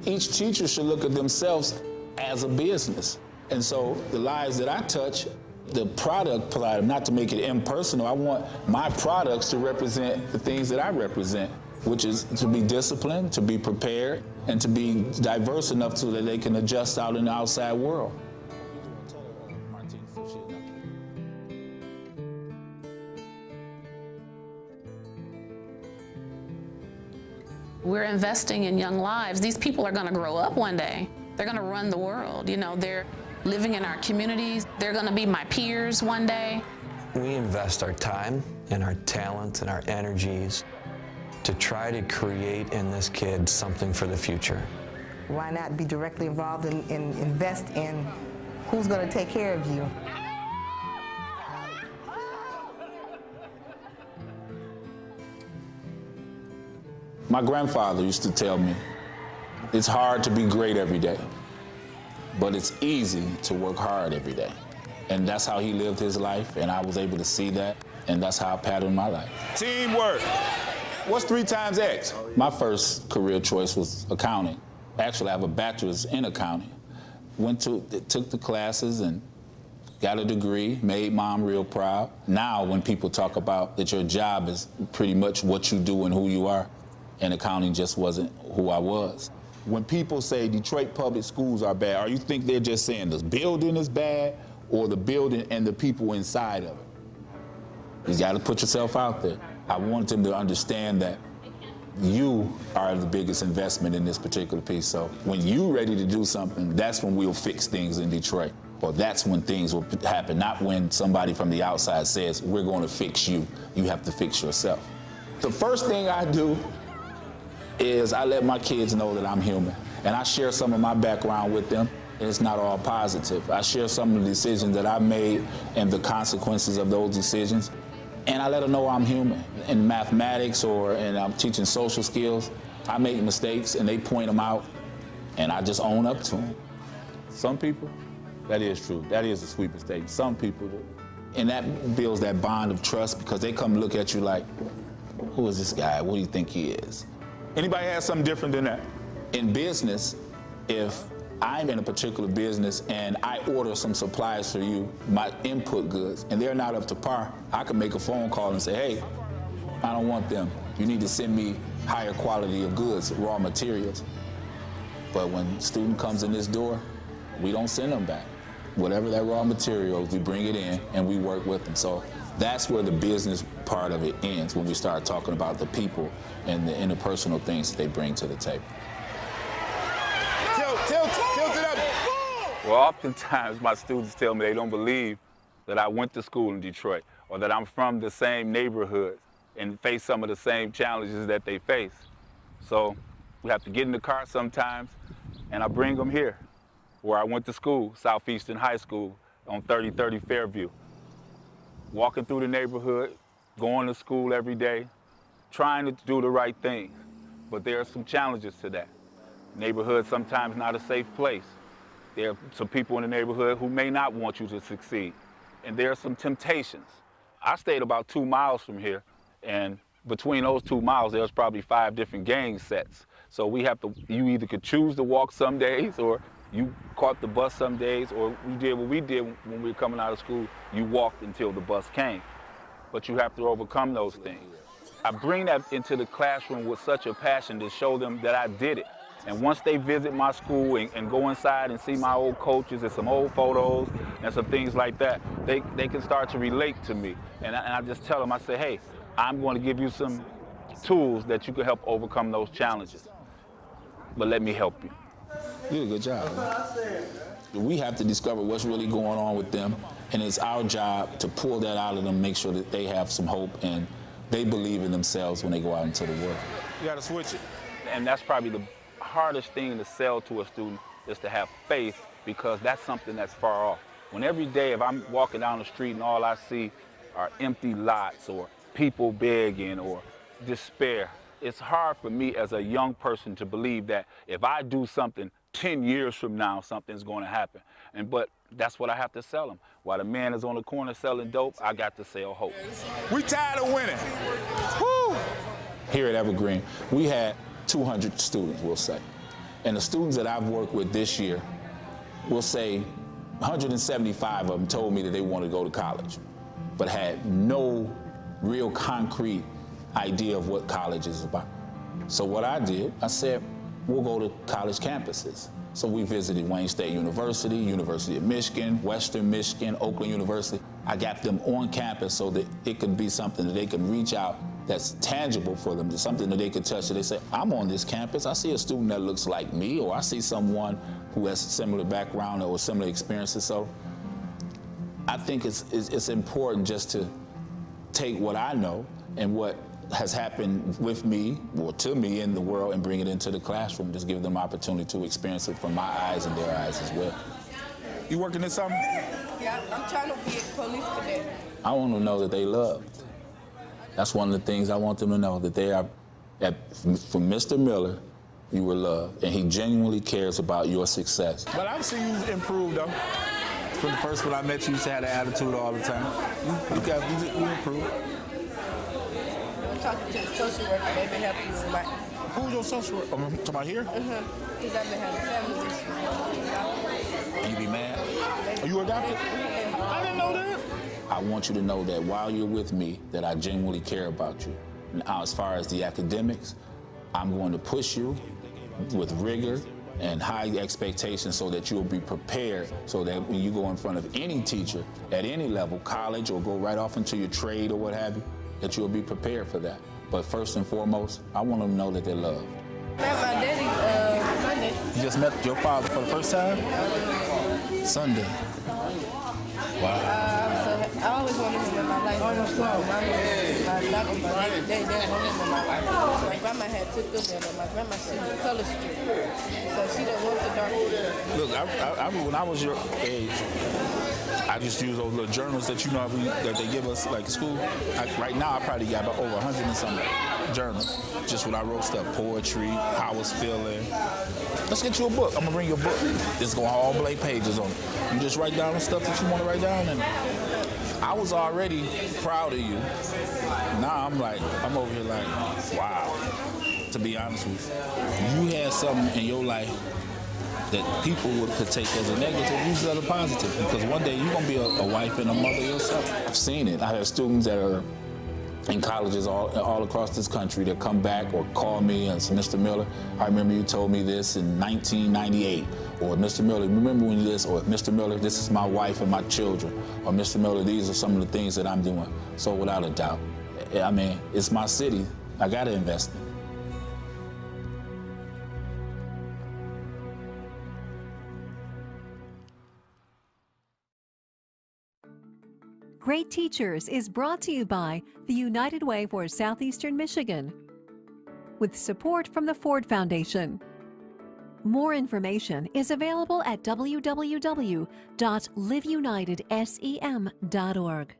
Each teacher should look at themselves as a business. And so the lives that I touch, the product provider, not to make it impersonal, I want my products to represent the things that I represent, which is to be disciplined, to be prepared, and to be diverse enough so that they can adjust out in the outside world. We're investing in young lives. These people are going to grow up one day. They're going to run the world. You know, they're living in our communities. They're going to be my peers one day. We invest our time and our talent and our energies to try to create in this kid something for the future. Why not be directly involved and invest in who's going to take care of you? My grandfather used to tell me, it's hard to be great every day, but it's easy to work hard every day. And that's how he lived his life, and I was able to see that, and that's how I patterned my life. Teamwork. What's 3 times X? My first career choice was accounting. Actually, I have a bachelor's in accounting. Took the classes and got a degree, made mom real proud. Now, when people talk about that your job is pretty much what you do and who you are, and accounting just wasn't who I was. When people say Detroit public schools are bad, are you think they're just saying the building is bad or the building and the people inside of it? You gotta put yourself out there. I want them to understand that you are the biggest investment in this particular piece. So when you're ready to do something, that's when we'll fix things in Detroit. Or that's when things will happen, not when somebody from the outside says, we're gonna fix you. You have to fix yourself. The first thing I do is I let my kids know that I'm human. And I share some of my background with them. It's not all positive. I share some of the decisions that I made and the consequences of those decisions. And I let them know I'm human. In mathematics and I'm teaching social skills, I make mistakes and they point them out and I just own up to them. Some people, that is true. That is a sweet mistake. Some people do. And that builds that bond of trust because they come look at you like, who is this guy? What do you think he is? Anybody has something different than that? In business, if I'm in a particular business and I order some supplies for you, my input goods, and they're not up to par, I can make a phone call and say, hey, I don't want them. You need to send me higher quality of goods, raw materials. But when a student comes in this door, we don't send them back. Whatever that raw material, we bring it in and we work with them. So that's where the business part of it ends, when we start talking about the people and the interpersonal things that they bring to the table. Tilt it up. Well, oftentimes my students tell me they don't believe that I went to school in Detroit or that I'm from the same neighborhood and face some of the same challenges that they face. So we have to get in the car sometimes and I bring them here where I went to school, Southeastern High School on 3030 Fairview. Walking through the neighborhood, going to school every day, trying to do the right thing. But there are some challenges to that. Neighborhood sometimes not a safe place. There are some people in the neighborhood who may not want you to succeed. And there are some temptations. I stayed about 2 miles from here, and between those 2 miles, there's probably 5 different gang sets. So you either could choose to walk some days, or you caught the bus some days, or you did what we did when we were coming out of school, you walked until the bus came. But you have to overcome those things. I bring that into the classroom with such a passion to show them that I did it. And once they visit my school and go inside and see my old coaches and some old photos and some things like that, they can start to relate to me. And I just tell them, I say, hey, I'm going to give you some tools that you can help overcome those challenges. But let me help you. You did a good job. We have to discover what's really going on with them, and it's our job to pull that out of them, make sure that they have some hope and they believe in themselves when they go out into the world. You got to switch it. And that's probably the hardest thing to sell to a student, is to have faith, because that's something that's far off. When every day, if I'm walking down the street and all I see are empty lots or people begging or despair, it's hard for me as a young person to believe that if I do something 10 years from now, something's going to happen. But that's what I have to sell them. While the man is on the corner selling dope, I got to sell hope. We tired of winning. Woo! Here at Evergreen, we had 200 students, we'll say. And the students that I've worked with this year, will say 175 of them told me that they wanted to go to college, but had no real concrete idea of what college is about. So what I did, I said, we'll go to college campuses. So we visited Wayne State University, University of Michigan, Western Michigan, Oakland University. I got them on campus so that it could be something that they could reach out that's tangible for them, something that they could touch. So they say, I'm on this campus, I see a student that looks like me, or I see someone who has a similar background or similar experiences. So I think it's important just to take what I know and what has happened with me or to me in the world and bring it into the classroom, just give them opportunity to experience it from my eyes and their eyes as well. You working in something? Yeah, I'm trying to be a police cadet. I want them to know that they loved. That's one of the things I want them to know, that they are, from Mr. Miller, you were loved, and he genuinely cares about your success. But I've seen you improve, though. From the first when I met you, you used to have an attitude all the time. You improved. I'm talking to the social worker. They've been helping me with my... Who's your social worker? I'm talking about here? Because I've been having family issues. And you be mad? Are you adopted? I didn't know that. I want you to know that while you're with me, that I genuinely care about you. Now, as far as the academics, I'm going to push you with rigor and high expectations so that you'll be prepared, so that when you go in front of any teacher at any level, college or go right off into your trade or what have you, that you'll be prepared for that. But first and foremost, I want them to know that they're loved. I met my daddy Sunday. You just met your father for the first time? Sunday. Wow. I always wanted him in my life. My grandma wanted him in my life. My grandma had took them in, and my grandma, she was color street. So she didn't want the dark. Look, I remember when I was your age, I just used those little journals that that they give us like school. Right now, I probably got about over 100 and some journals. Just when I wrote stuff, poetry, how I was feeling. Let's get you a book. I'm gonna bring you a book. It's gonna have all blank pages on it. You just write down the stuff that you want to write down, and I was already proud of you. Now I'm over here like, wow. To be honest with you, you had something in your life that people could take as a negative, use it as a positive. Because one day you're gonna be a wife and a mother yourself. I've seen it. I have students that are in colleges all across this country that come back or call me and say, Mr. Miller, I remember you told me this in 1998. Or Mr. Miller, remember when you this? Or Mr. Miller, this is my wife and my children. Or Mr. Miller, these are some of the things that I'm doing. So without a doubt, I mean, it's my city. I gotta invest in it. Great Teachers is brought to you by the United Way for Southeastern Michigan, with support from the Ford Foundation. More information is available at www.liveunitedsem.org.